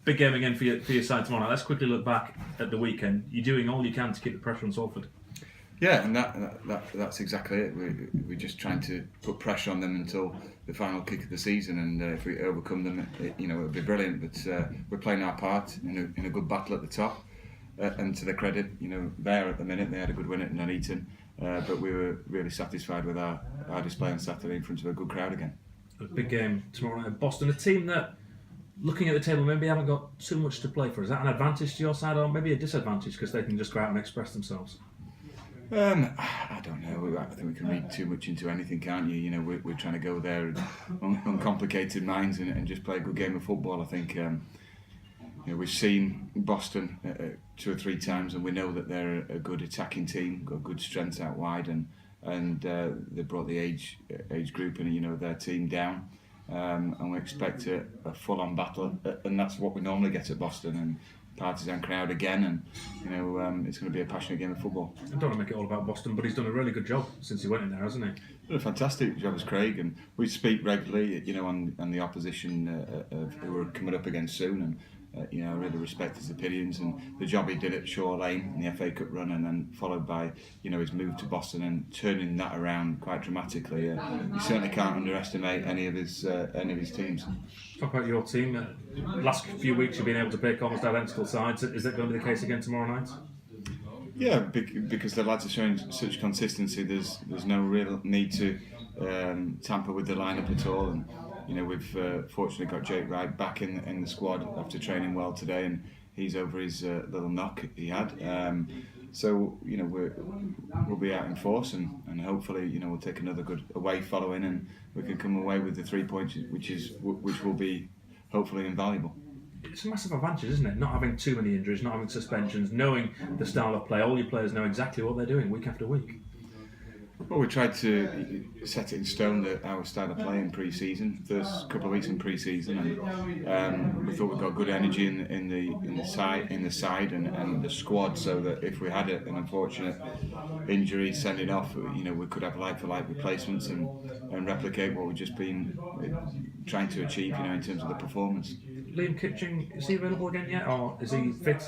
Big game again for your side tomorrow night. Let's quickly look back at the weekend. You're doing all you can to keep the pressure on Salford. Yeah, and that's exactly it. We're just trying to put pressure on them until the final kick of the season, and if we overcome them, it'll be brilliant. But we're playing our part in a good battle at the top, and to their credit, there at the minute they had a good win at Nuneaton, but we were really satisfied with our display on Saturday in front of a good crowd again. A big game tomorrow night at Boston, a team that, looking at the table, maybe haven't got too much to play for. Is that an advantage to your side, or maybe a disadvantage because they can just go out and express themselves? I don't know. I think we can read too much into anything, can't you? We're trying to go there with uncomplicated minds and just play a good game of football. I think we've seen Boston 2 or 3 times, and we know that they're a good attacking team, got good strength out wide, and they brought the age group and their team down. And we expect a full-on battle, and that's what we normally get at Boston, and partisan crowd again, and it's going to be a passionate game of football. I don't want to make it all about Boston, but he's done a really good job since he went in there, hasn't he? Done a fantastic job as Craig, and we speak regularly, on the opposition who we're coming up against soon, and I really respect his opinions and the job he did at Shore Lane in the FA Cup run, and then followed by his move to Boston and turning that around quite dramatically. You certainly can't underestimate any of his teams. Talk about your team. Last few weeks you've been able to pick almost identical sides. Is that going to be the case again tomorrow night? Yeah, because the lads are showing such consistency. There's no real need to tamper with the lineup at all. And we've fortunately got Jake Wright back in the squad after training well today, and he's over his little knock he had. So we'll be out in force, and hopefully we'll take another good away following, and we can come away with the 3 points, which will be hopefully invaluable. It's a massive advantage, isn't it? Not having too many injuries, not having suspensions, knowing the style of play. All your players know exactly what they're doing week after week. Well, we tried to set it in stone that our style of play in pre-season, first couple of weeks in pre-season, and we thought we got good energy in the side and the squad, so that if we had an unfortunate injury sending off, we could have like-for-like replacements and replicate what we've just been trying to achieve, in terms of the performance. Liam Kitching, is he available again yet, or is he fit?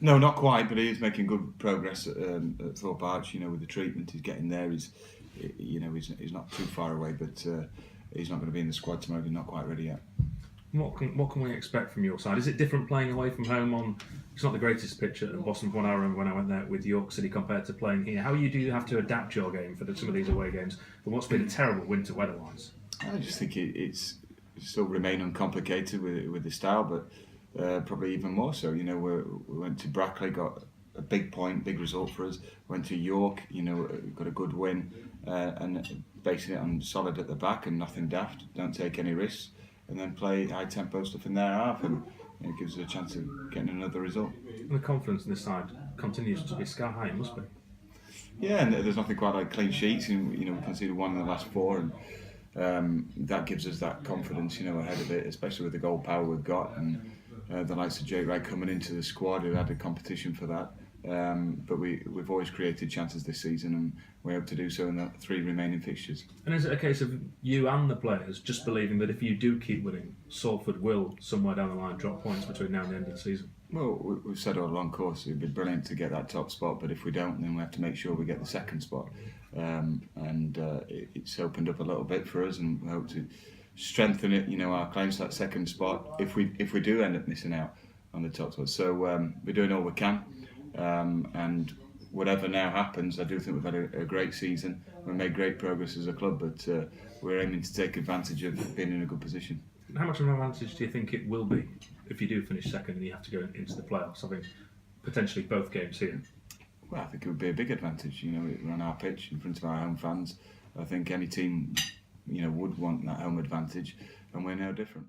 No, not quite, but he is making good progress at Thorpe Arch. With the treatment he's getting there, he's not too far away, but he's not going to be in the squad tomorrow. He's not quite ready yet. What can we expect from your side? Is it different playing away from home it's not the greatest pitch at Boston Point, I remember when I went there with York City compared to playing here. How do you have to adapt your game for some of these away games for what's been a terrible winter weather-wise? I just think it's still remain uncomplicated with the style, but probably even more so. We went to Brackley, got a big result for us. Went to York, got a good win, and basing it on solid at the back and nothing daft. Don't take any risks, and then play high tempo stuff in their half, and it gives us a chance of getting another result. And the confidence in this side continues to be sky high. It must be. Yeah, and there's nothing quite like clean sheets. We conceded 1 in the last 4, and that gives us that confidence, ahead of it, especially with the goal power we've got, and the likes of Jake Wright coming into the squad, who had a competition for that. But we've always created chances this season, and we hope to do so in the 3 remaining fixtures. And is it a case of you and the players just believing that if you do keep winning, Salford will somewhere down the line drop points between now and the end of the season? Well, we've said all along, course, it'd be brilliant to get that top spot, but if we don't, then we have to make sure we get the second spot. It's opened up a little bit for us, and we hope to strengthen it, our claims to that second spot if we do end up missing out on the top spot. So we're doing all we can, and whatever now happens, I do think we've had a great season. We've made great progress as a club, but we're aiming to take advantage of being in a good position. How much of an advantage do you think it will be if you do finish second and you have to go into the playoffs, having potentially both games here? Well, I think it would be a big advantage. We're on our pitch in front of our home fans. I think any team, would want that home advantage, and we're no different.